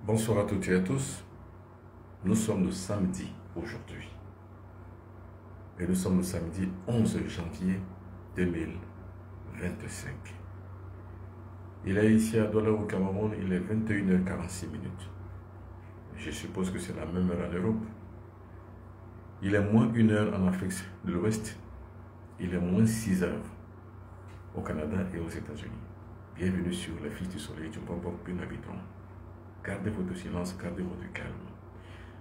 Bonsoir à toutes et à tous. Nous sommes le samedi aujourd'hui. Et nous sommes le samedi 11 janvier 2025. Il est ici à Douala au Cameroun, il est 21h46. Je suppose que c'est la même heure en Europe. Il est moins 1 heure en Afrique de l'Ouest. Il est moins 6 heures au Canada et aux États-Unis. Bienvenue sur les Fils du Soleil du Bombok Pénabiton. Gardez votre silence, gardez votre calme.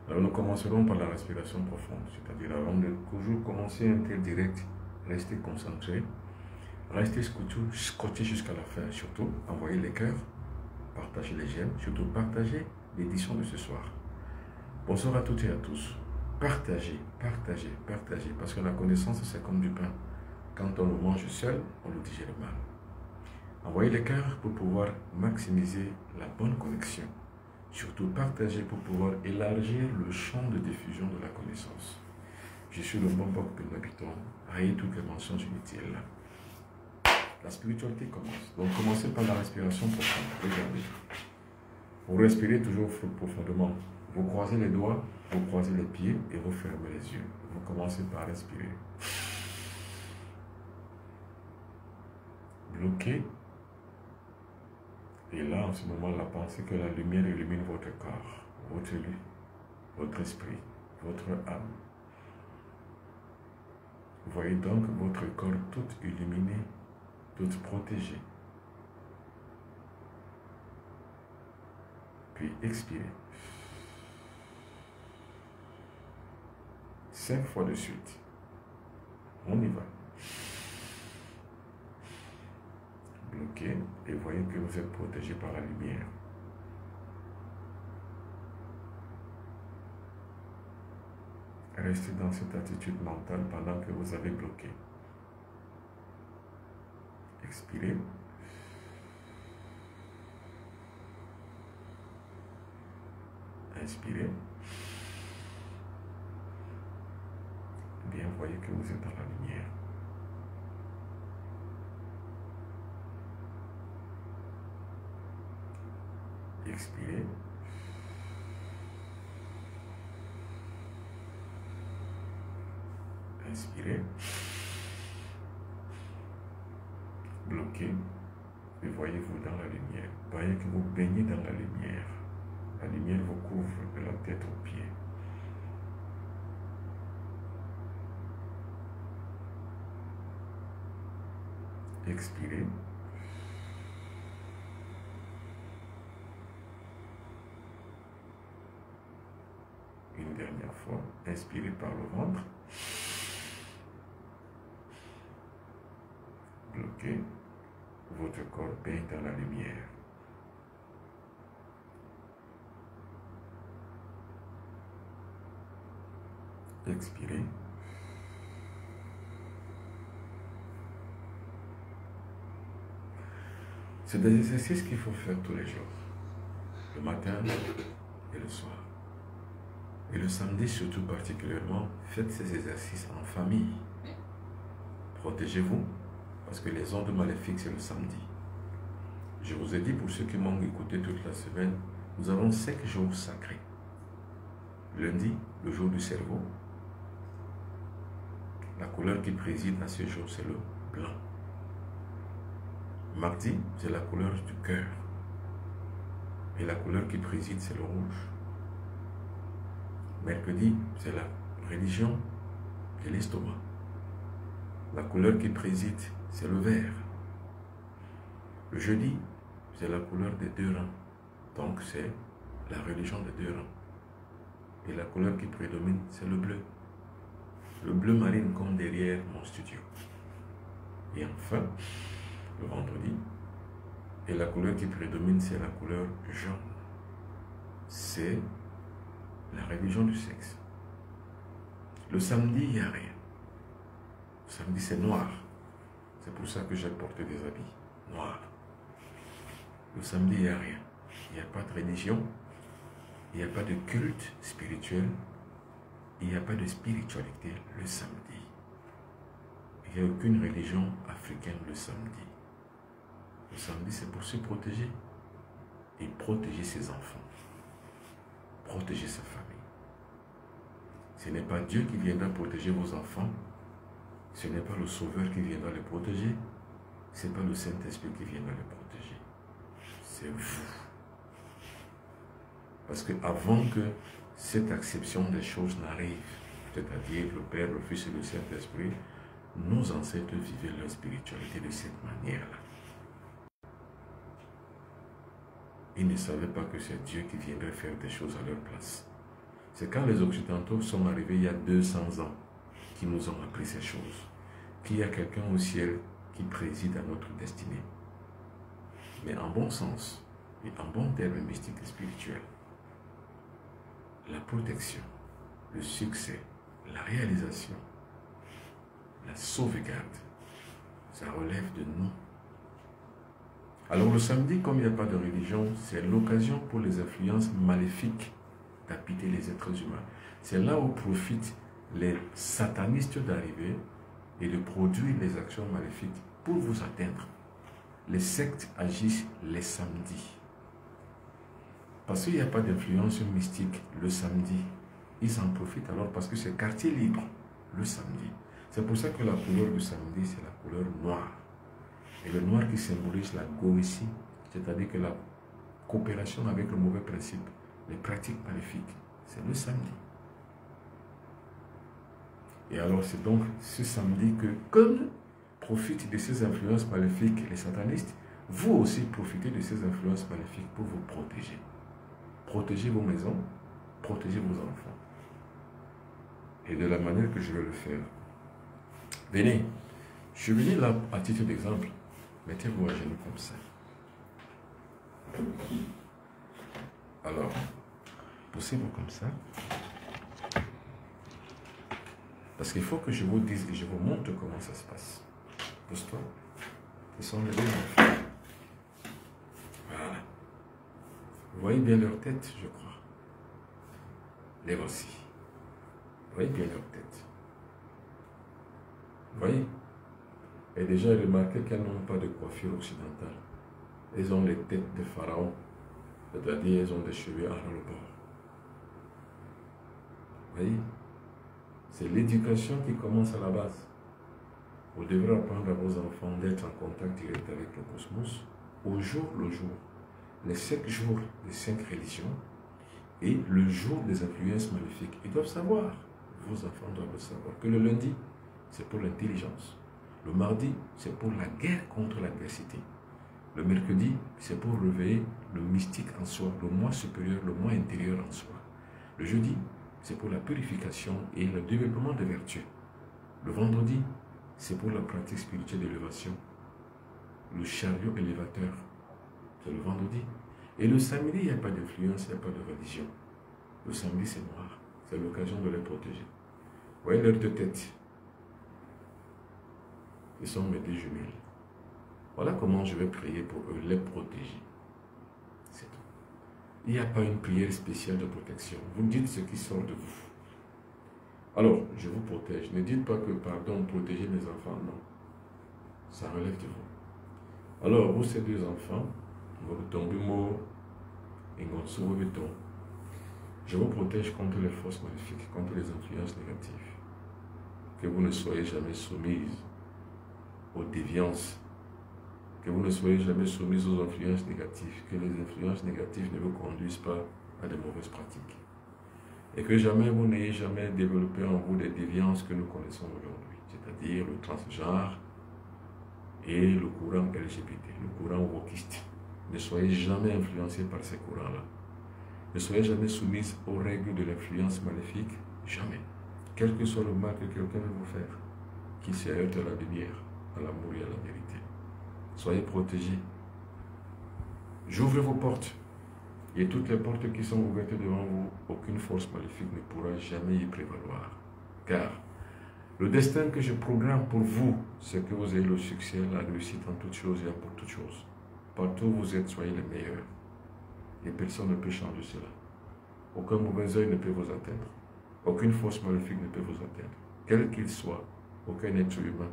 Alors nous commencerons par la respiration profonde, c'est-à-dire avant de toujours commencer un tel direct, restez concentré, restez scotché jusqu'à la fin, surtout envoyez les cœurs, partagez les j'aime, surtout partagez l'édition de ce soir. Bonsoir à toutes et à tous. Partagez, partagez, partagez, parce que la connaissance c'est comme du pain. Quand on le mange seul, on le digère mal. Envoyez les cœurs pour pouvoir maximiser la bonne connexion. Surtout partager pour pouvoir élargir le champ de diffusion de la connaissance. Je suis le Bombok Pénabiton, ayez toutes les mentions inutiles. La spiritualité commence. Donc commencez par la respiration profonde. Regardez. Vous respirez toujours profondément. Vous croisez les doigts, vous croisez les pieds et vous fermez les yeux. Vous commencez par respirer. Bloquez. Et là, en ce moment, la pensée que la lumière illumine votre corps, votre lieu, votre esprit, votre âme. Vous voyez donc votre corps tout illuminé, tout protégé. Puis expirez. 5 fois de suite. On y va. Bloqué et voyez que vous êtes protégé par la lumière. Restez dans cette attitude mentale pendant que vous avez bloqué. Expirez. Inspirez. Bien, voyez que vous êtes dans la lumière. Expirez. Inspirez. Bloquez. Et voyez-vous dans la lumière. Voyez que vous baignez dans la lumière. La lumière vous couvre de la tête aux pieds. Expirez. Une dernière fois, inspirez par le ventre. Bloquez. Votre corps baigne dans la lumière. Expirez. C'est des exercices qu'il faut faire tous les jours. Le matin et le soir. Et le samedi surtout particulièrement, faites ces exercices en famille. Protégez-vous, parce que les ondes maléfiques, c'est le samedi. Je vous ai dit, pour ceux qui m'ont écouté toute la semaine, nous avons 5 jours sacrés. Lundi, le jour du cerveau. La couleur qui préside à ce jour, c'est le blanc. Mardi, c'est la couleur du cœur. Et la couleur qui préside, c'est le rouge. Mercredi, c'est la religion de l'estomac. La couleur qui préside, c'est le vert. Le jeudi, c'est la couleur des 2 rangs. Donc, c'est la religion des 2 rangs. Et la couleur qui prédomine, c'est le bleu. Le bleu marine comme derrière mon studio. Et enfin, le vendredi, et la couleur qui prédomine, c'est la couleur jaune. C'est la religion du sexe. Le samedi, il n'y a rien. Le samedi, c'est noir. C'est pour ça que j'ai porté des habits noirs. Le samedi, il n'y a rien. Il n'y a pas de religion. Il n'y a pas de culte spirituel. Il n'y a pas de spiritualité le samedi. Il n'y a aucune religion africaine le samedi. Le samedi, c'est pour se protéger et protéger ses enfants. protéger sa famille. Ce n'est pas Dieu qui viendra protéger vos enfants. Ce n'est pas le Sauveur qui viendra les protéger. Ce n'est pas le Saint-Esprit qui viendra les protéger. C'est vous. Parce qu'avant que cette acception des choses n'arrive, c'est-à-dire le Père, le Fils et le Saint-Esprit, nos ancêtres vivaient leur spiritualité de cette manière-là. Ils ne savaient pas que c'est Dieu qui viendrait faire des choses à leur place. C'est quand les Occidentaux sont arrivés il y a 200 ans qui nous ont appris ces choses. Qu'il y a quelqu'un au ciel qui préside à notre destinée. Mais en bon sens, et en bon terme mystique et spirituel. La protection, le succès, la réalisation, la sauvegarde, ça relève de nous. Alors le samedi, comme il n'y a pas de religion, c'est l'occasion pour les influences maléfiques d'habiter les êtres humains. C'est là où profitent les satanistes d'arriver et de produire les actions maléfiques pour vous atteindre. Les sectes agissent les samedis. Parce qu'il n'y a pas d'influence mystique le samedi. Ils en profitent alors parce que c'est quartier libre le samedi. C'est pour ça que la couleur du samedi, c'est la couleur noire. Et le noir qui symbolise la goétie, c'est-à-dire que la coopération avec le mauvais principe, les pratiques maléfiques, c'est le samedi. Et alors c'est donc ce samedi que, comme profitent de ces influences maléfiques les satanistes, vous aussi profitez de ces influences maléfiques pour vous protéger. Protégez vos maisons, protégez vos enfants. Et de la manière que je vais le faire. Venez, je suis venu là à titre d'exemple. Mettez-vous à genoux comme ça. Alors, poussez-vous comme ça. Parce qu'il faut que je vous dise et je vous montre comment ça se passe. Pousse-toi. Ce sont les deux enfants. Voilà. Vous voyez bien leur tête, je crois. Les voici. Vous voyez bien leur tête. Vous voyez? Et déjà, remarquez qu'elles n'ont pas de coiffure occidentale. Elles ont les têtes de pharaon. C'est-à-dire, elles ont des cheveux à ras-le-bord. Vous voyez? C'est l'éducation qui commence à la base. Vous devrez apprendre à vos enfants d'être en contact direct avec le cosmos au jour le jour. Les 5 jours des 5 religions et le jour des influences maléfiques. Ils doivent savoir, vos enfants doivent le savoir, que le lundi, c'est pour l'intelligence. Le mardi, c'est pour la guerre contre l'adversité. Le mercredi, c'est pour réveiller le mystique en soi, le moi supérieur, le moi intérieur en soi. Le jeudi, c'est pour la purification et le développement des vertus. Le vendredi, c'est pour la pratique spirituelle d'élévation. Le chariot élévateur, c'est le vendredi. Et le samedi, il n'y a pas d'influence, il n'y a pas de religion. Le samedi, c'est noir. C'est l'occasion de les protéger. Vous voyez leurs deux têtes. Ils sont mes deux jumelles. Voilà comment je vais prier pour eux, les protéger. C'est tout. Il n'y a pas une prière spéciale de protection. Vous dites ce qui sort de vous. Alors, je vous protège. Ne dites pas que, pardon, protégez mes enfants. Non. Ça relève de vous. Alors, vous, ces deux enfants, vous tombez mort et vous sauvez tout. Je vous protège contre les forces maléfiques, contre les influences négatives. Que vous ne soyez jamais soumises aux déviances. Que vous ne soyez jamais soumises aux influences négatives. Que les influences négatives ne vous conduisent pas à de mauvaises pratiques. Et que jamais vous n'ayez jamais développé en vous des déviances que nous connaissons aujourd'hui. C'est-à-dire le transgenre et le courant LGBT, le courant wokiste. Ne soyez jamais influencés par ces courants-là. Ne soyez jamais soumis aux règles de l'influence maléfique. Jamais. Quel que soit le mal que quelqu'un veut vous faire, qu'il se heurte à la lumière, à l'amour et à la vérité. Soyez protégés. J'ouvre vos portes. Et toutes les portes qui sont ouvertes devant vous, aucune force maléfique ne pourra jamais y prévaloir. Car le destin que je programme pour vous, c'est que vous ayez le succès, la réussite en toutes choses et pour toutes choses. Partout où vous êtes, soyez les meilleurs. Et personne ne peut changer cela. Aucun mauvais œil ne peut vous atteindre. Aucune force maléfique ne peut vous atteindre. Quel qu'il soit, aucun être humain,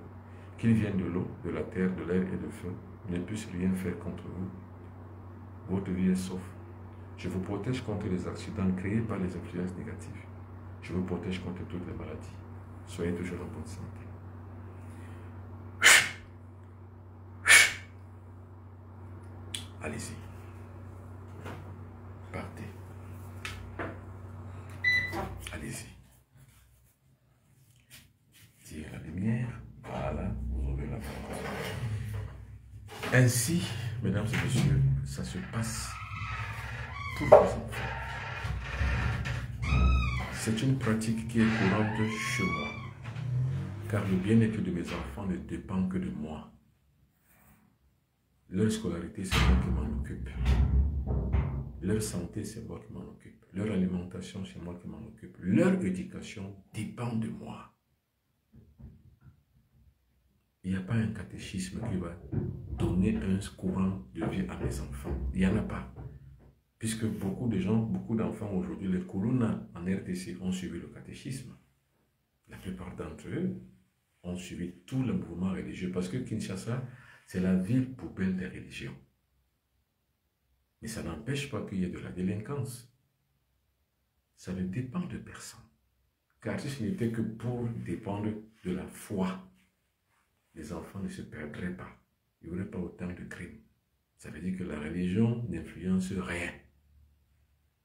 qu'il vienne de l'eau, de la terre, de l'air et du feu, ne puisse rien faire contre vous. Votre vie est sauf. Je vous protège contre les accidents créés par les influences négatives. Je vous protège contre toutes les maladies. Soyez toujours en bonne santé. Allez-y. Partez. Allez-y. Tirez la lumière. Voilà, vous ouvrez la porte. Ainsi, mesdames et messieurs, ça se passe pour les enfants. C'est une pratique qui est courante chez moi, car le bien-être de mes enfants ne dépend que de moi. Leur scolarité, c'est moi qui m'en occupe. Leur santé, c'est moi qui m'en occupe. Leur alimentation, c'est moi qui m'en occupe. Leur éducation dépend de moi. Il n'y a pas un catéchisme qui va donner un courant de vie à mes enfants. Il n'y en a pas. Puisque beaucoup de gens, beaucoup d'enfants aujourd'hui, les Koulouna en RTC ont suivi le catéchisme. La plupart d'entre eux ont suivi tout le mouvement religieux. Parce que Kinshasa, c'est la ville poubelle des religions. Mais ça n'empêche pas qu'il y ait de la délinquance. Ça ne dépend de personne. Car si ce n'était que pour dépendre de la foi, les enfants ne se perdraient pas. Il n'y aurait pas autant de crimes. Ça veut dire que la religion n'influence rien.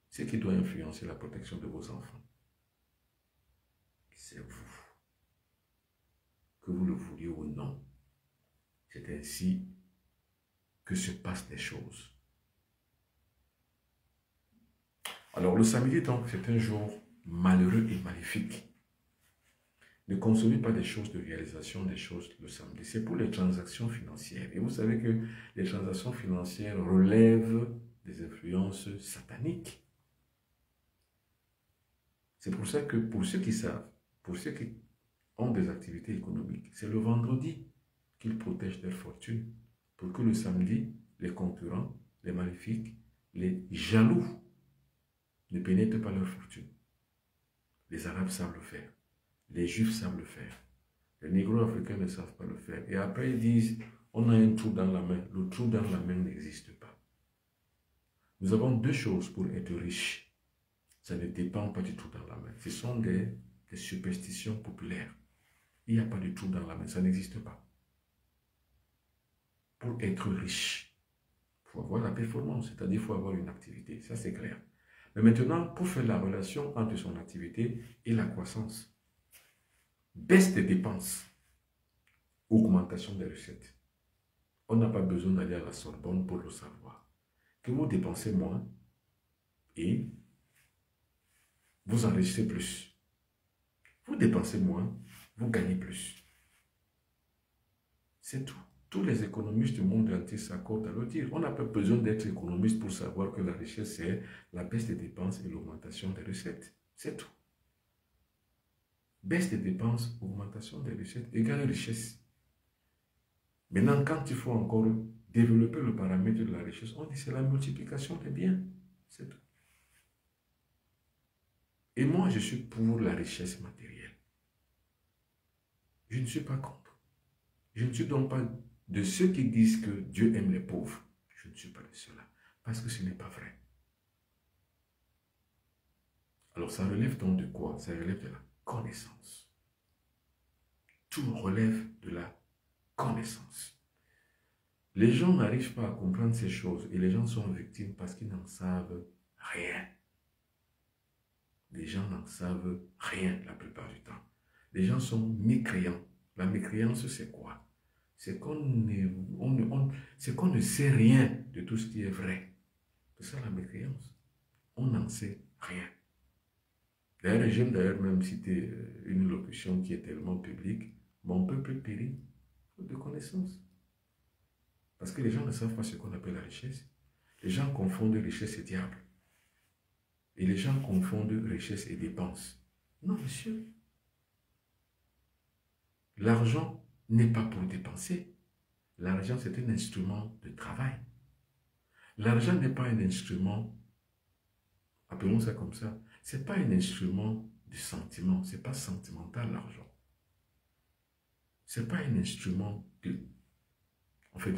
Ce qui doit influencer la protection de vos enfants, c'est vous. Que vous le vouliez ou non. C'est ainsi que se passent les choses. Alors le samedi, donc, c'est un jour malheureux et maléfique. Ne consommez pas des choses de réalisation, des choses le samedi. C'est pour les transactions financières. Et vous savez que les transactions financières relèvent des influences sataniques. C'est pour ça que pour ceux qui savent, pour ceux qui ont des activités économiques, c'est le vendredi qu'ils protègent leur fortune pour que le samedi, les concurrents, les maléfiques, les jaloux ne pénètrent pas leur fortune. Les Arabes savent le faire, les Juifs savent le faire, les Négro-Africains ne savent pas le faire. Et après ils disent, on a un trou dans la main. Le trou dans la main n'existe pas. Nous avons deux choses pour être riches. Ça ne dépend pas du tout dans la main. Ce sont des superstitions populaires. Il n'y a pas de trou dans la main, ça n'existe pas. Pour être riche, il faut avoir la performance, c'est-à-dire il faut avoir une activité, ça c'est clair. Mais maintenant, pour faire la relation entre son activité et la croissance, baisse des dépenses, augmentation des recettes. On n'a pas besoin d'aller à la Sorbonne pour le savoir. Que vous dépensez moins et vous enregistrez plus. Vous dépensez moins, vous gagnez plus. C'est tout. Tous les économistes du monde entier s'accordent à le dire. On n'a pas besoin d'être économiste pour savoir que la richesse, c'est la baisse des dépenses et l'augmentation des recettes. C'est tout. Baisse des dépenses, augmentation des recettes, égale richesse. Maintenant, quand il faut encore développer le paramètre de la richesse, on dit c'est la multiplication des biens. C'est tout. Et moi, je suis pour la richesse matérielle. Je ne suis pas contre. Je ne suis donc pas de ceux qui disent que Dieu aime les pauvres. Je ne suis pas de ceux-là. Parce que ce n'est pas vrai. Alors ça relève donc de quoi? Ça relève de la connaissance. Tout relève de la connaissance. Les gens n'arrivent pas à comprendre ces choses et les gens sont victimes parce qu'ils n'en savent rien. Les gens n'en savent rien la plupart du temps. Les gens sont mécréants. La mécréance, c'est quoi? C'est qu'on ne sait rien de tout ce qui est vrai. C'est ça la mécréance. On n'en sait rien. D'ailleurs, j'aime d'ailleurs même citer une locution qui est tellement publique. Mon peuple périt faute de connaissance. Parce que les gens ne savent pas ce qu'on appelle la richesse. Les gens confondent richesse et diable. Et les gens confondent richesse et dépense. Non, monsieur. L'argent n'est pas pour dépenser. L'argent, c'est un instrument de travail. L'argent n'est pas un instrument, appelons ça comme ça, ce n'est pas un instrument de sentiment, ce n'est pas sentimental l'argent. Ce n'est pas un instrument de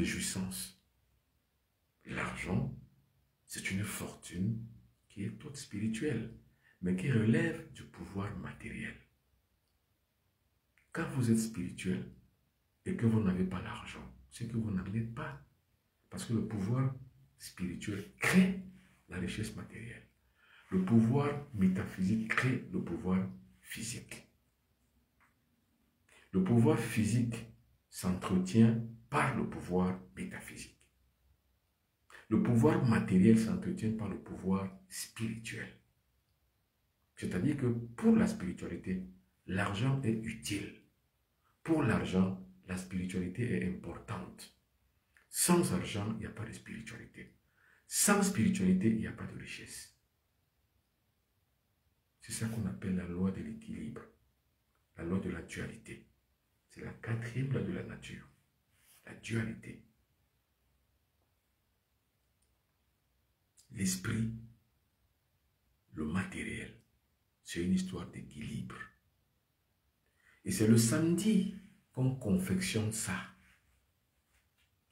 jouissance. L'argent, C'est une fortune qui est toute spirituelle, mais qui relève du pouvoir matériel. Quand vous êtes spirituel et que vous n'avez pas l'argent, c'est que vous n'en êtes pas. Parce que le pouvoir spirituel crée la richesse matérielle. Le pouvoir métaphysique crée le pouvoir physique. Le pouvoir physique s'entretient par le pouvoir métaphysique. Le pouvoir matériel s'entretient par le pouvoir spirituel. C'est-à-dire que pour la spiritualité, l'argent est utile. Pour l'argent, la spiritualité est importante. Sans argent, il n'y a pas de spiritualité. Sans spiritualité, il n'y a pas de richesse. C'est ça qu'on appelle la loi de l'équilibre, la loi de la dualité. C'est la quatrième loi de la nature, la dualité. L'esprit, le matériel, c'est une histoire d'équilibre. Et c'est le samedi qu'on confectionne ça.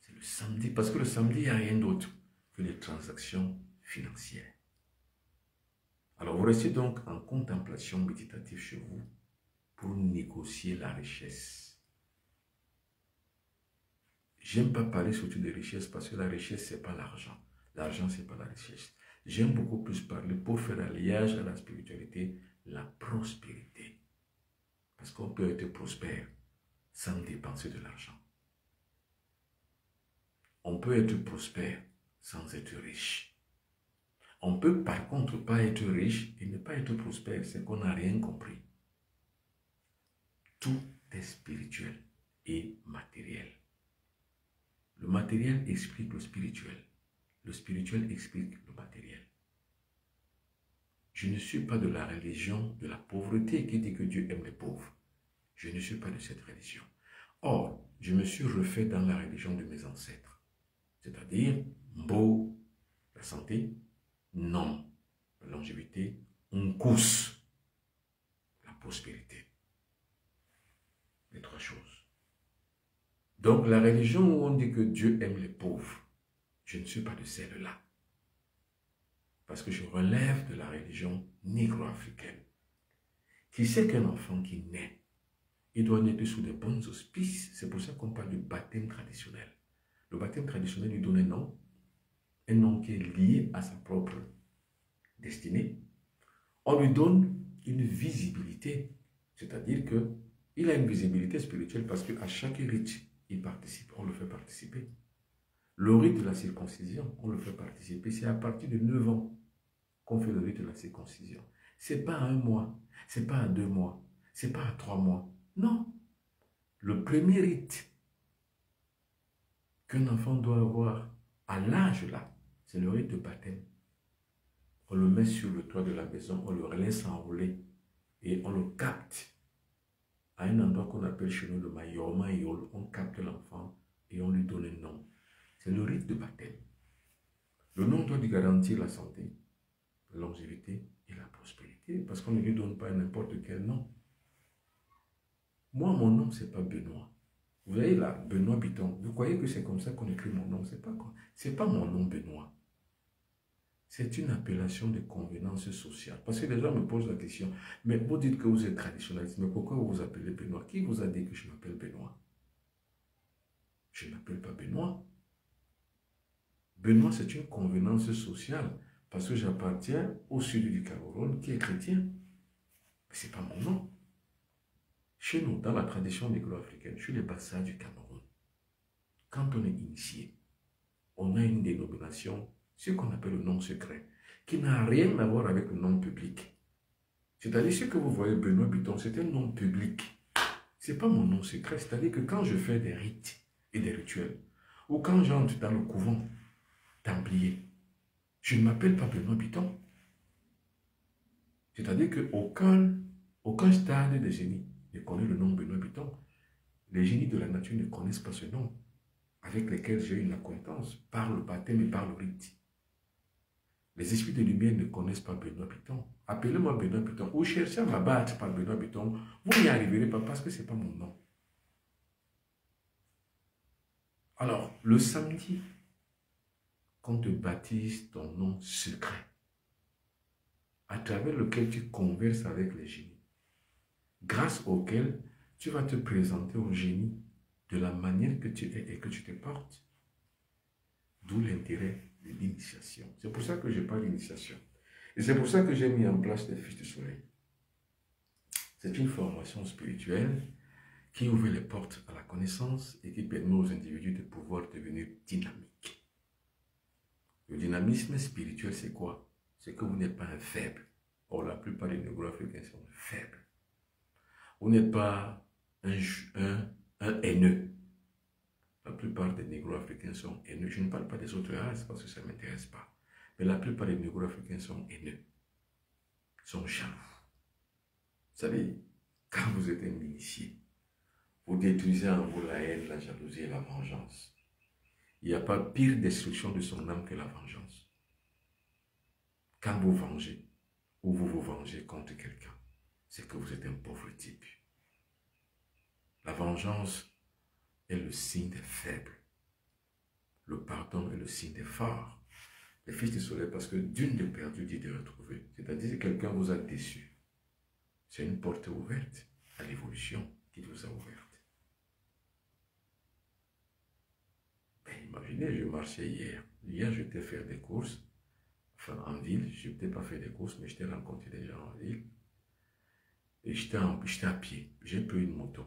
C'est le samedi, parce que le samedi, il n'y a rien d'autre que les transactions financières. Alors, vous restez donc en contemplation méditative chez vous pour négocier la richesse. J'aime pas parler surtout de richesse parce que la richesse, ce n'est pas l'argent. L'argent, ce n'est pas la richesse. J'aime beaucoup plus parler pour faire alliage à la spiritualité, la prospérité. Parce qu'on peut être prospère sans dépenser de l'argent. On peut être prospère sans être riche. On peut par contre pas être riche et ne pas être prospère, c'est qu'on n'a rien compris. Tout est spirituel et matériel. Le matériel explique le spirituel. Le spirituel explique le matériel. Je ne suis pas de la religion de la pauvreté qui dit que Dieu aime les pauvres. Je ne suis pas de cette religion. Or, je me suis refait dans la religion de mes ancêtres. C'est-à-dire, Mbo, la santé, non, la longévité, Nkus, la prospérité. Les trois choses. Donc, la religion où on dit que Dieu aime les pauvres, je ne suis pas de celle-là. Parce que je relève de la religion négro-africaine, qui sait qu'un enfant qui naît, il doit naître sous des bons auspices. C'est pour ça qu'on parle du baptême traditionnel. Le baptême traditionnel lui donne un nom qui est lié à sa propre destinée. On lui donne une visibilité, c'est-à-dire qu'il a une visibilité spirituelle parce qu'à chaque rite, il participe, on le fait participer. Le rite de la circoncision, on le fait participer. C'est à partir de 9 ans qu'on fait le rite de la circoncision. Ce n'est pas à 1 mois, ce n'est pas à 2 mois, ce n'est pas à 3 mois. Non. Le premier rite qu'un enfant doit avoir à l'âge là, c'est le rite de baptême. On le met sur le toit de la maison, on le laisse enrouler et on le capte à un endroit qu'on appelle chez nous le Mayoma Yol. On capte l'enfant et on lui donne un nom. C'est le rite de baptême. Le nom doit lui garantir la santé, la longévité et la prospérité parce qu'on ne lui donne pas n'importe quel nom. Moi, mon nom, ce n'est pas Benoît. Vous voyez là, Benoît Biton. Vous croyez que c'est comme ça qu'on écrit mon nom? C'est pas mon nom Benoît. C'est une appellation de convenance sociale. Parce que les gens me posent la question, mais vous dites que vous êtes traditionnaliste, mais pourquoi vous vous appelez Benoît? Qui vous a dit que je m'appelle Benoît? Je ne m'appelle pas Benoît. Benoît, c'est une convenance sociale parce que j'appartiens au sud du Cameroun qui est chrétien. Mais ce n'est pas mon nom. Chez nous, dans la tradition négro-africaine, je suis le Bassa du Cameroun. Quand on est initié, on a une dénomination, ce qu'on appelle le nom secret, qui n'a rien à voir avec le nom public. C'est-à-dire, ce que vous voyez, Benoît Biton, c'est un nom public. Ce n'est pas mon nom secret. C'est-à-dire que quand je fais des rites et des rituels, ou quand j'entre dans le couvent templier, je ne m'appelle pas Benoît Biton. C'est-à-dire qu'aucun stade de génie ne connaît le nom Benoît Biton. Les génies de la nature ne connaissent pas ce nom, avec lesquels j'ai une acquaintance par le baptême et par le rite. Les esprits de lumière ne connaissent pas Benoît Biton. Appelez-moi Benoît Biton ou cherchez à m'abattre par Benoît Biton. Vous n'y arriverez pas parce que ce n'est pas mon nom. Alors, le samedi, qu'on te baptise ton nom secret, à travers lequel tu converses avec les génies, grâce auquel tu vas te présenter aux génies de la manière que tu es et que tu te portes. D'où l'intérêt de l'initiation. C'est pour ça que je parle d'initiation. Et c'est pour ça que j'ai mis en place les fiches du soleil. C'est une formation spirituelle qui ouvre les portes à la connaissance et qui permet aux individus de pouvoir devenir dynamiques. Le dynamisme spirituel, c'est quoi? C'est que vous n'êtes pas un faible. Or, la plupart des négro-africains sont faibles. Vous n'êtes pas un haineux. La plupart des négro-africains sont haineux. Je ne parle pas des autres races parce que ça ne m'intéresse pas. Mais la plupart des négro-africains sont haineux. Sont jaloux. Vous savez, quand vous êtes un initié, vous détruisez en vous la haine, la jalousie et la vengeance. Il n'y a pas pire destruction de son âme que la vengeance. Quand vous vengez, ou vous vous vengez contre quelqu'un, c'est que vous êtes un pauvre type. La vengeance est le signe des faibles. Le pardon est le signe des forts. Les fils du soleil, parce que d'une de perdu, dit de retrouver. C'est-à-dire que quelqu'un vous a déçu. C'est une porte ouverte à l'évolution qui vous a ouverte. Ben, imaginez, je marchais hier. Hier, j'étais faire des courses. Enfin, en ville, je n'ai pas fait des courses, mais j'étais rencontré des gens en ville. Et j'étais à pied. J'ai pris une moto.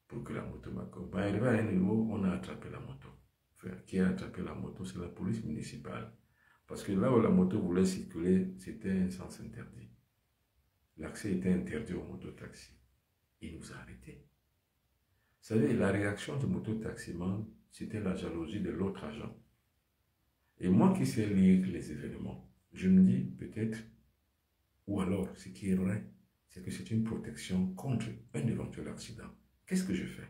Pour que la moto m'accompagne. Arrivé à un niveau, on a attrapé la moto. Enfin, qui a attrapé la moto, c'est la police municipale. Parce que là où la moto voulait circuler, c'était un sens interdit. L'accès était interdit aux mototaxis. Il nous a arrêtés. Vous savez, la réaction du mototaximan, c'était la jalousie de l'autre agent. Et moi qui sais lire les événements, je me dis peut-être, ou alors ce qui est vrai, c'est que c'est une protection contre un éventuel accident. Qu'est-ce que je fais?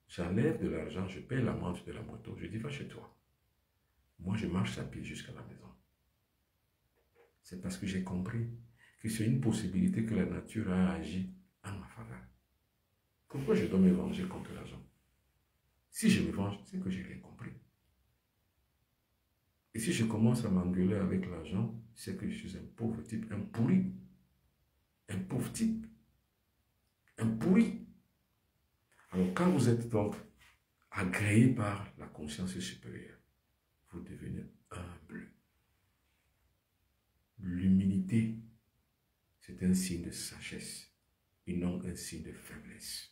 J'enlève de l'argent, je paye l'amende de la moto, je dis va chez toi. Moi je marche à pied jusqu'à la maison. C'est parce que j'ai compris que c'est une possibilité que la nature a agi en ma faveur. Pourquoi je dois me venger contre l'argent? Si je me venge, c'est que j'ai rien compris. Et si je commence à m'engueuler avec l'argent, c'est que je suis un pauvre type, un pourri. Un pauvre type. Un pourri. Alors quand vous êtes donc agréé par la conscience supérieure, vous devenez humble. L'humilité, c'est un signe de sagesse et non un signe de faiblesse.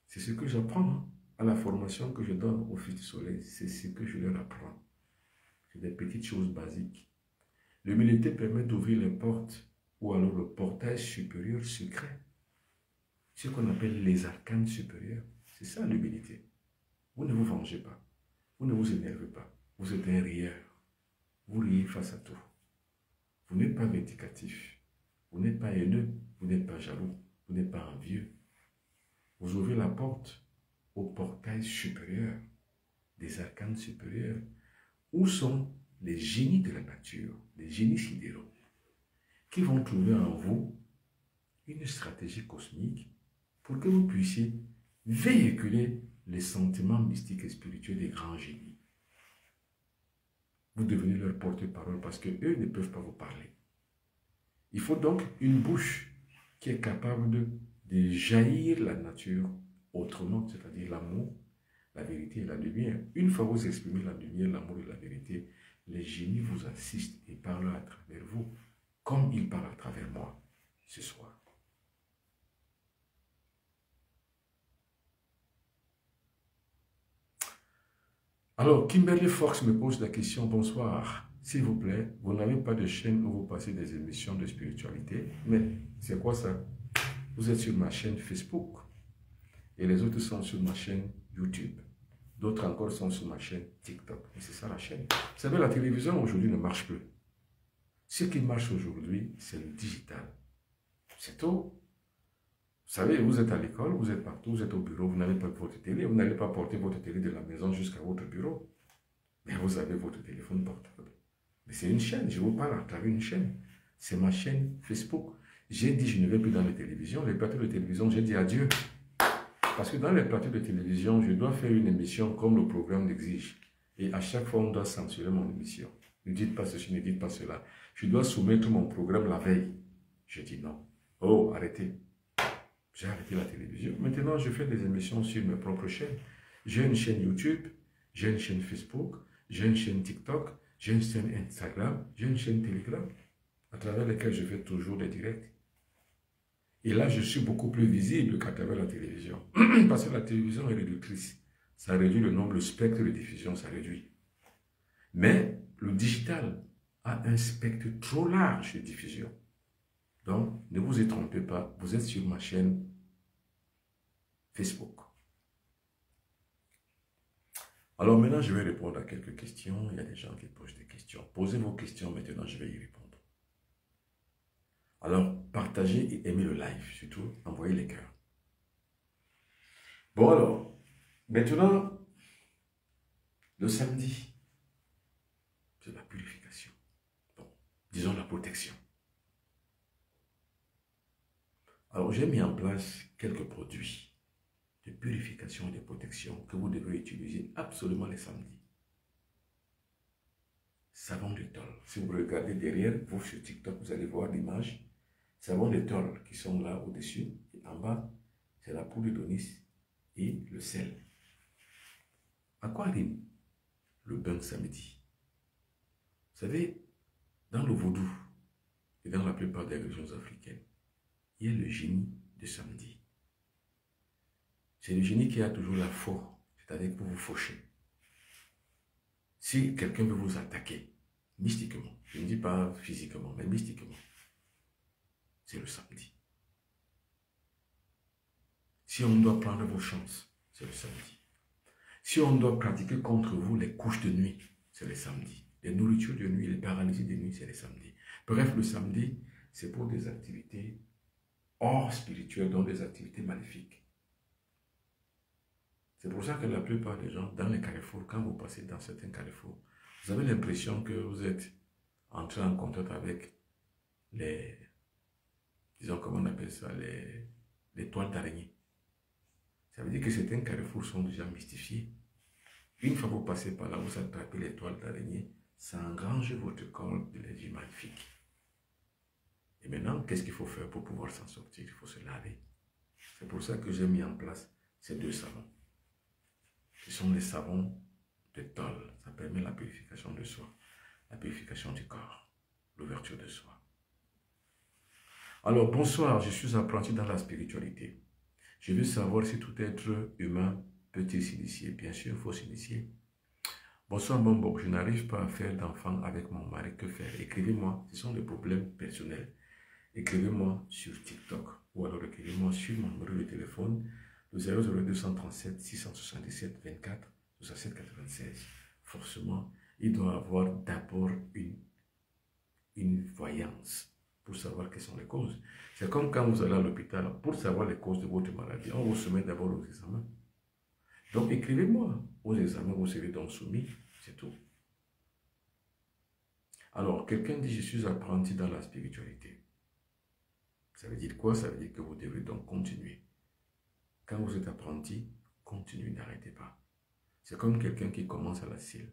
C'est ce que j'apprends à la formation que je donne aux fils du soleil. C'est ce que je leur apprends. C'est des petites choses basiques. L'humilité permet d'ouvrir les portes ou alors le portail supérieur secret. Ce qu'on appelle les arcanes supérieurs. C'est ça l'humilité. Vous ne vous vengez pas. Vous ne vous énervez pas. Vous êtes un rieur. Vous riez face à tout. Vous n'êtes pas vindicatif. Vous n'êtes pas haineux. Vous n'êtes pas jaloux. Vous n'êtes pas envieux. Vous ouvrez la porte au portail supérieur, des arcanes supérieurs. Où sont les génies de la nature, les génies sidéraux, qui vont trouver en vous une stratégie cosmique pour que vous puissiez véhiculer les sentiments mystiques et spirituels des grands génies. Vous devenez leur porte-parole parce qu'eux ne peuvent pas vous parler. Il faut donc une bouche qui est capable de jaillir la nature autrement, c'est-à-dire l'amour, la vérité et la lumière. Une fois vous exprimez la lumière, l'amour et la vérité, les génies vous assistent et parlent à travers vous, comme ils parlent à travers moi ce soir. Alors, Kimberly Fox me pose la question, bonsoir. S'il vous plaît, vous n'avez pas de chaîne où vous passez des émissions de spiritualité, mais c'est quoi ça? Vous êtes sur ma chaîne Facebook et les autres sont sur ma chaîne YouTube. D'autres encore sont sur ma chaîne TikTok. Et c'est ça la chaîne. Vous savez, la télévision aujourd'hui ne marche plus. Ce qui marche aujourd'hui, c'est le digital. C'est tout. Vous savez, vous êtes à l'école, vous êtes partout, vous êtes au bureau, vous n'avez pas votre télé, vous n'allez pas porter votre télé de la maison jusqu'à votre bureau. Mais vous avez votre téléphone portable. Mais c'est une chaîne, je vous parle à travers une chaîne. C'est ma chaîne Facebook. J'ai dit, je ne vais plus dans les télévisions, les plateaux de télévision, j'ai dit adieu. Parce que dans les plateaux de télévision, je dois faire une émission comme le programme l'exige. Et à chaque fois, on doit censurer mon émission. Ne dites pas ceci, ne dites pas cela. Je dois soumettre mon programme la veille. Je dis non. Oh, arrêtez. J'ai arrêté la télévision. Maintenant, je fais des émissions sur mes propres chaînes. J'ai une chaîne YouTube, j'ai une chaîne Facebook, j'ai une chaîne TikTok, j'ai une chaîne Instagram, j'ai une chaîne Telegram, à travers lesquelles je fais toujours des directs. Et là, je suis beaucoup plus visible qu'à travers la télévision. Parce que la télévision est réductrice. Ça réduit le nombre, le spectre de diffusion, ça réduit. Mais le digital a un spectre trop large de diffusion. Donc, ne vous y trompez pas, vous êtes sur ma chaîne Facebook. Alors maintenant, je vais répondre à quelques questions. Il y a des gens qui posent des questions. Posez vos questions maintenant, je vais y répondre. Alors, partagez et aimez le live, surtout, envoyez les cœurs. Bon alors, maintenant, le samedi, c'est la purification. Bon, disons la protection. Alors, j'ai mis en place quelques produits de purification et de protection que vous devez utiliser absolument les samedis. Savon de tôle. Si vous regardez derrière, vous sur TikTok, vous allez voir l'image. Savon de tôle qui sont là au-dessus. Et en bas, c'est la poudre d'anis et le sel. À quoi rime le bain samedi? Vous savez, dans le vaudou et dans la plupart des régions africaines, il y a le génie de samedi. C'est le génie qui a toujours la force, c'est-à-dire pour vous faucher. Si quelqu'un veut vous attaquer, mystiquement, je ne dis pas physiquement, mais mystiquement, c'est le samedi. Si on doit prendre vos chances, c'est le samedi. Si on doit pratiquer contre vous les couches de nuit, c'est le samedi. Les nourritures de nuit, les paralysies de nuit, c'est le samedi. Bref, le samedi, c'est pour des activités hors spirituelles, donc des activités maléfiques. C'est pour ça que la plupart des gens, dans les carrefours, quand vous passez dans certains carrefours, vous avez l'impression que vous êtes entré en contact avec les, disons comment on appelle ça, les toiles d'araignée. Ça veut dire que certains carrefours sont déjà mystifiés. Une fois que vous passez par là, vous attrapez les toiles d'araignée, ça engrange votre corps de l'énergie maléfique. Et maintenant, qu'est-ce qu'il faut faire pour pouvoir s'en sortir? Il faut se laver. C'est pour ça que j'ai mis en place ces deux savons. Ce sont les savons de tôle. Ça permet la purification de soi, la purification du corps, l'ouverture de soi. Alors, bonsoir, je suis apprenti dans la spiritualité. Je veux savoir si tout être humain peut-il s'initier. Bien sûr, il faut s'initier. Bonsoir, Bombo, je n'arrive pas à faire d'enfant avec mon mari. Que faire? Écrivez-moi, ce sont des problèmes personnels. Écrivez-moi sur TikTok ou alors écrivez-moi sur mon numéro de téléphone, le 00237 677 24 67 96. Forcément, il doit avoir d'abord une voyance pour savoir quelles sont les causes. C'est comme quand vous allez à l'hôpital, pour savoir les causes de votre maladie, on vous soumet d'abord aux examens. Donc écrivez-moi aux examens, vous serez donc soumis, c'est tout. Alors, quelqu'un dit, je suis apprenti dans la spiritualité. Ça veut dire quoi? Ça veut dire que vous devez donc continuer. Quand vous êtes apprenti, continuez, n'arrêtez pas. C'est comme quelqu'un qui commence à la cile.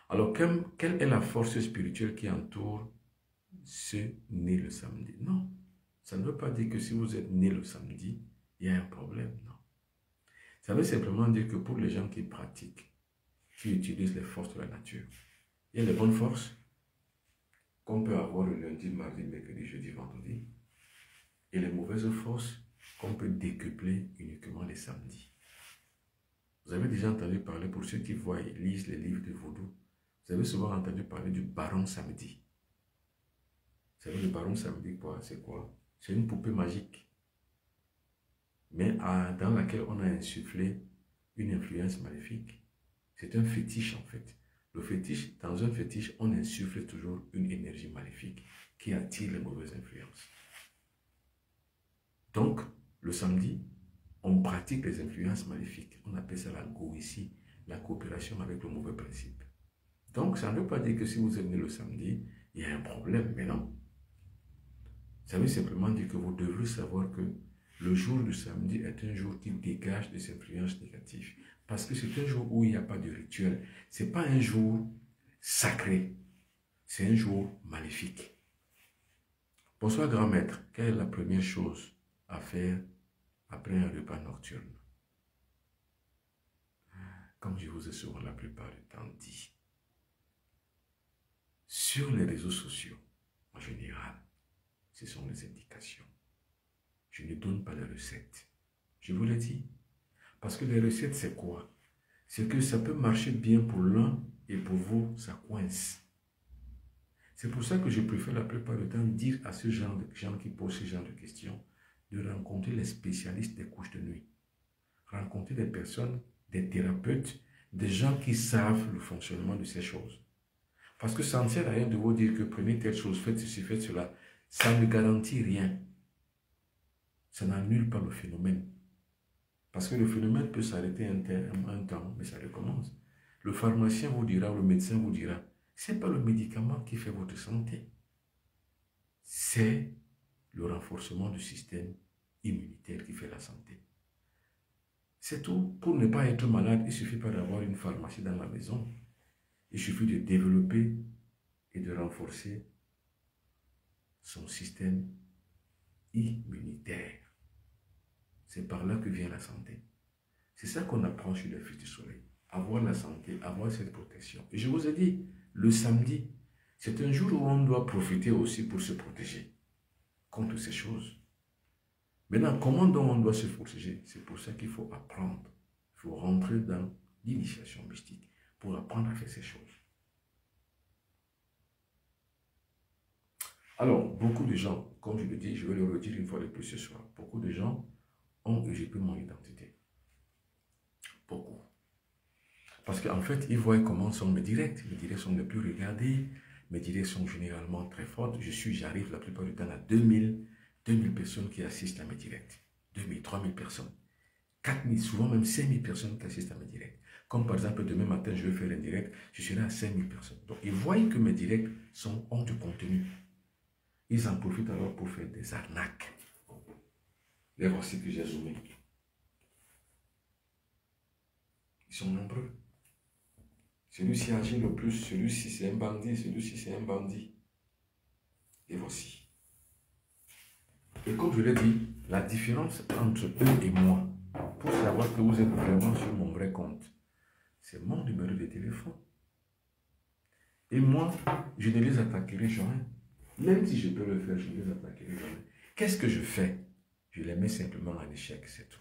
Alors, quelle est la force spirituelle qui entoure ceux nés le samedi? Non, ça ne veut pas dire que si vous êtes né le samedi, il y a un problème, non. Ça veut simplement dire que pour les gens qui pratiquent, qui utilisent les forces de la nature, il y a les bonnes forces qu'on peut avoir le lundi, mardi, mercredi, jeudi, vendredi, et les mauvaises forces qu'on peut décupler uniquement les samedis. Vous avez déjà entendu parler, pour ceux qui voient et lisent les livres de vaudou, vous avez souvent entendu parler du baron samedi. Vous savez, le baron samedi, c'est quoi? C'est une poupée magique, mais dans laquelle on a insufflé une influence maléfique. C'est un fétiche en fait. Le fétiche, dans un fétiche, on insuffle toujours une énergie maléfique qui attire les mauvaises influences. Donc, le samedi, on pratique les influences maléfiques. On appelle ça la goétie, la coopération avec le mauvais principe. Donc, ça ne veut pas dire que si vous êtes né le samedi, il y a un problème, mais non. Ça veut simplement dire que vous devez savoir que le jour du samedi est un jour qui dégage des influences négatives. Parce que c'est un jour où il n'y a pas de rituel. Ce n'est pas un jour sacré. C'est un jour maléfique. Bonsoir grand maître. Quelle est la première chose à faire après un repas nocturne? Comme je vous ai souvent la plupart du temps dit, sur les réseaux sociaux, en général, ce sont les indications. Je ne donne pas les recettes. Je vous l'ai dit. Parce que les recettes, c'est quoi? C'est que ça peut marcher bien pour l'un et pour vous, ça coince. C'est pour ça que je préfère la plupart du temps dire à ce genre de gens qui posent ce genre de questions de rencontrer les spécialistes des couches de nuit. Rencontrer des personnes, des thérapeutes, des gens qui savent le fonctionnement de ces choses. Parce que ça ne sert à rien de vous dire que prenez telle chose, faites ceci, faites cela. Ça ne garantit rien. Ça n'annule pas le phénomène. Parce que le phénomène peut s'arrêter un temps, mais ça recommence. Le pharmacien vous dira, le médecin vous dira, ce n'est pas le médicament qui fait votre santé. C'est le renforcement du système immunitaire qui fait la santé. C'est tout. Pour ne pas être malade, il ne suffit pas d'avoir une pharmacie dans la maison. Il suffit de développer et de renforcer son système immunitaire. C'est par là que vient la santé. C'est ça qu'on apprend sur les Fils du Soleil. Avoir la santé, avoir cette protection. Et je vous ai dit, le samedi, c'est un jour où on doit profiter aussi pour se protéger contre ces choses. Maintenant, comment donc on doit se protéger? C'est pour ça qu'il faut apprendre. Il faut rentrer dans l'initiation mystique pour apprendre à faire ces choses. Alors, beaucoup de gens, comme je le dis, je vais le redire une fois de plus ce soir, beaucoup de gens ont usurpé mon identité. Beaucoup. Parce qu'en fait, ils voient comment sont mes directs. Mes directs sont les plus regardés. Mes directs sont généralement très fortes. J'arrive la plupart du temps à 2000 personnes qui assistent à mes directs. 2000, 3000 personnes. 4000, souvent même 5000 personnes qui assistent à mes directs. Comme par exemple, demain matin, je vais faire un direct, je serai à 5000 personnes. Donc, ils voient que mes directs ont du contenu. Ils en profitent alors pour faire des arnaques. Les voici que j'ai zoomé. Ils sont nombreux. Celui-ci agit le plus, celui-ci c'est un bandit, celui-ci c'est un bandit. Et voici. Et comme je l'ai dit, la différence entre eux et moi, pour savoir que vous êtes vraiment sur mon vrai compte, c'est mon numéro de téléphone. Et moi, je ne les attaquerai jamais. Même si je peux le faire, je ne les attaquerai jamais. Qu'est-ce que je fais? Je les mets simplement en échec, c'est tout.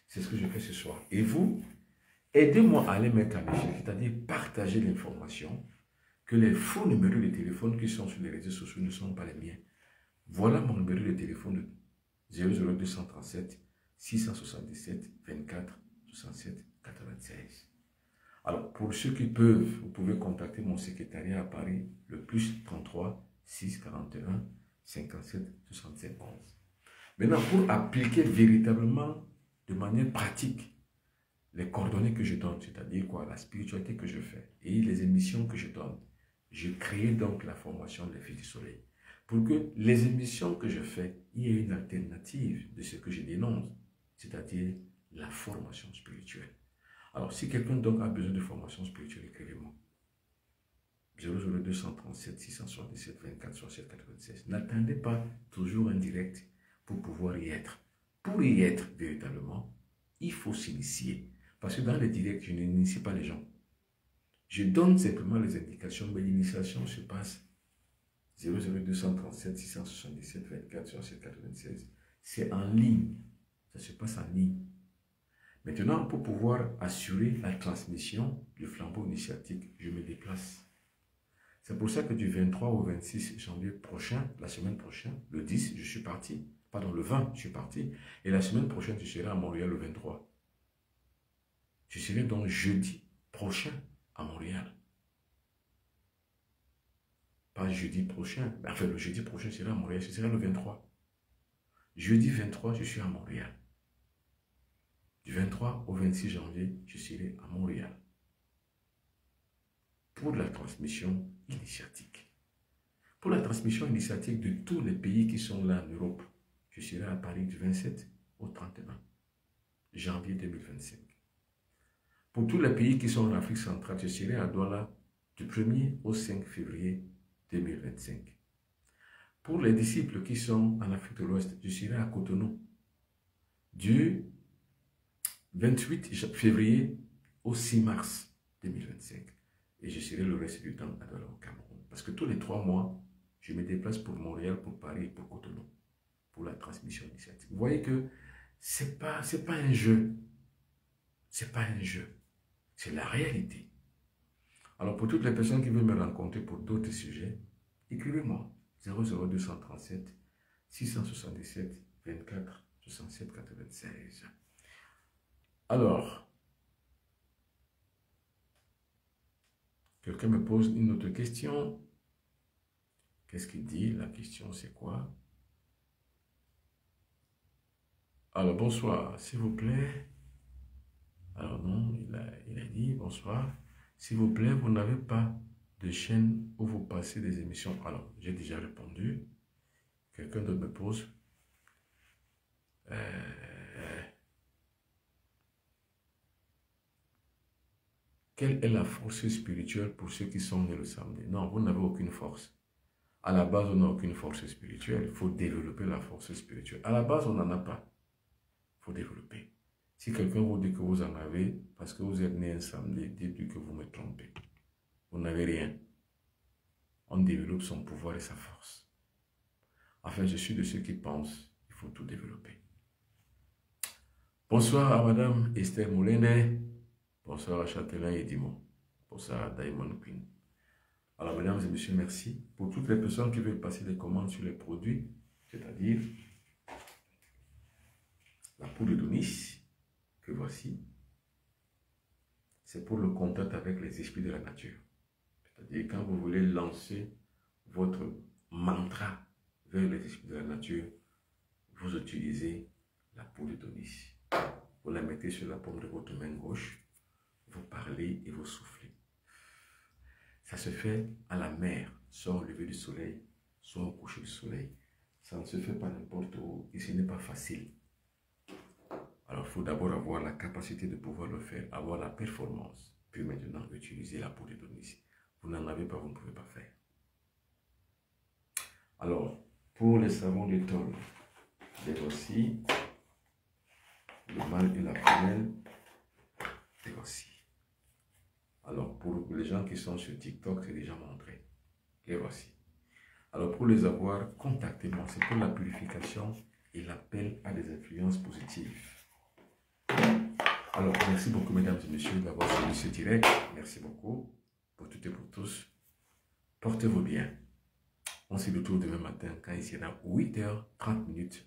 C'est ce que je fais ce soir. Et vous, aidez-moi à les mettre en échec, c'est-à-dire partager l'information que les faux numéros de téléphone qui sont sur les réseaux sociaux ne sont pas les miens. Voilà mon numéro de téléphone 00237 677 24 67 96. Alors, pour ceux qui peuvent, vous pouvez contacter mon secrétariat à Paris, le plus 33 641 57 65 11. Maintenant, pour appliquer véritablement, de manière pratique, les coordonnées que je donne, c'est-à-dire quoi, la spiritualité que je fais et les émissions que je donne, je crée donc la formation des Fils du Soleil. Pour que les émissions que je fais, il y ait une alternative de ce que je dénonce, c'est-à-dire la formation spirituelle. Alors, si quelqu'un donc a besoin de formation spirituelle, écrivez-moi. 00237 677 24 67 96. N'attendez pas toujours un direct pour pouvoir y être. Pour y être véritablement, il faut s'initier. Parce que dans les directs, je n'initie pas les gens. Je donne simplement les indications, mais l'initiation se passe 00237 677 24 67 96. C'est en ligne. Ça se passe en ligne. Maintenant, pour pouvoir assurer la transmission du flambeau initiatique, je me déplace. C'est pour ça que du 23 au 26 janvier prochain, la semaine prochaine, le 10, je suis parti. Pardon, le 20, je suis parti. Et la semaine prochaine, je serai à Montréal le 23. Je serai donc jeudi prochain à Montréal. Pas jeudi prochain. Enfin, le jeudi prochain, je serai à Montréal. Je serai le 23. Jeudi 23, je suis à Montréal. Du 23 au 26 janvier, je serai à Montréal. Pour la transmission initiatique. Pour la transmission initiatique de tous les pays qui sont là en Europe, Je serai à Paris du 27 au 31 janvier 2025. Pour tous les pays qui sont en Afrique centrale, je serai à Douala du 1er au 5 février 2025. Pour les disciples qui sont en Afrique de l'Ouest, je serai à Cotonou du 28 février au 6 mars 2025. Et je serai le reste du temps à Douala au Cameroun. Parce que tous les 3 mois, je me déplace pour Montréal, pour Paris et pour Cotonou, pour la transmission initiative. Vous voyez que c'est pas un jeu. C'est pas un jeu. C'est la réalité. Alors pour toutes les personnes qui veulent me rencontrer pour d'autres sujets, écrivez-moi 00237 677 24 67 96. Alors, quelqu'un me pose une autre question. Qu'est-ce qu'il dit? La question c'est quoi? Alors bonsoir, s'il vous plaît. Alors non, il a dit bonsoir. S'il vous plaît, vous n'avez pas de chaîne où vous passez des émissions. Alors, j'ai déjà répondu. Quelqu'un d'autre me pose. Quelle est la force spirituelle pour ceux qui sont nés le samedi? Non, vous n'avez aucune force. À la base, on n'a aucune force spirituelle. Il faut développer la force spirituelle. À la base, on n'en a pas. Il faut développer. Si quelqu'un vous dit que vous en avez, parce que vous êtes né un samedi, dites-lui que vous me trompez. Vous n'avez rien. On développe son pouvoir et sa force. Enfin, je suis de ceux qui pensent qu'il faut tout développer. Bonsoir à Madame Esther Moulene. Bonsoir à Châtelain et Dimon. Bonsoir à Diamond Queen. Alors, mesdames et messieurs, merci. Pour toutes les personnes qui veulent passer des commandes sur les produits, c'est-à-dire la poudre d'Onis, que voici, c'est pour le contact avec les esprits de la nature. C'est-à-dire quand vous voulez lancer votre mantra vers les esprits de la nature, vous utilisez la poudre d'Onis. Vous la mettez sur la paume de votre main gauche, vous parlez et vous soufflez. Ça se fait à la mer, soit au lever du soleil, soit au coucher du soleil. Ça ne se fait pas n'importe où et ce n'est pas facile. Alors, il faut d'abord avoir la capacité de pouvoir le faire, avoir la performance, puis maintenant utiliser la poudre d'Onis. Vous n'en avez pas, vous ne pouvez pas faire. Alors, pour les savons d'étole, les voici. Le mâle et la femelle, les voici. Alors, pour les gens qui sont sur TikTok, c'est déjà montré. Les voici. Alors, pour les avoir, contactez-moi. C'est pour la purification et l'appel à des influences positives. Alors, merci beaucoup, mesdames et messieurs, d'avoir suivi ce direct. Merci beaucoup pour toutes et pour tous. Portez-vous bien. On se retrouve demain matin quand il sera 8h30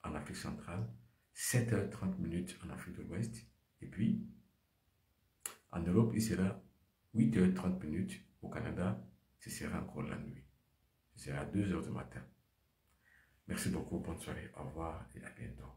en Afrique centrale, 7h30 en Afrique de l'Ouest. Et puis, en Europe, il sera 8h30 au Canada. Ce sera encore la nuit. Ce sera 2h du matin. Merci beaucoup. Bonne soirée. Au revoir et à bientôt.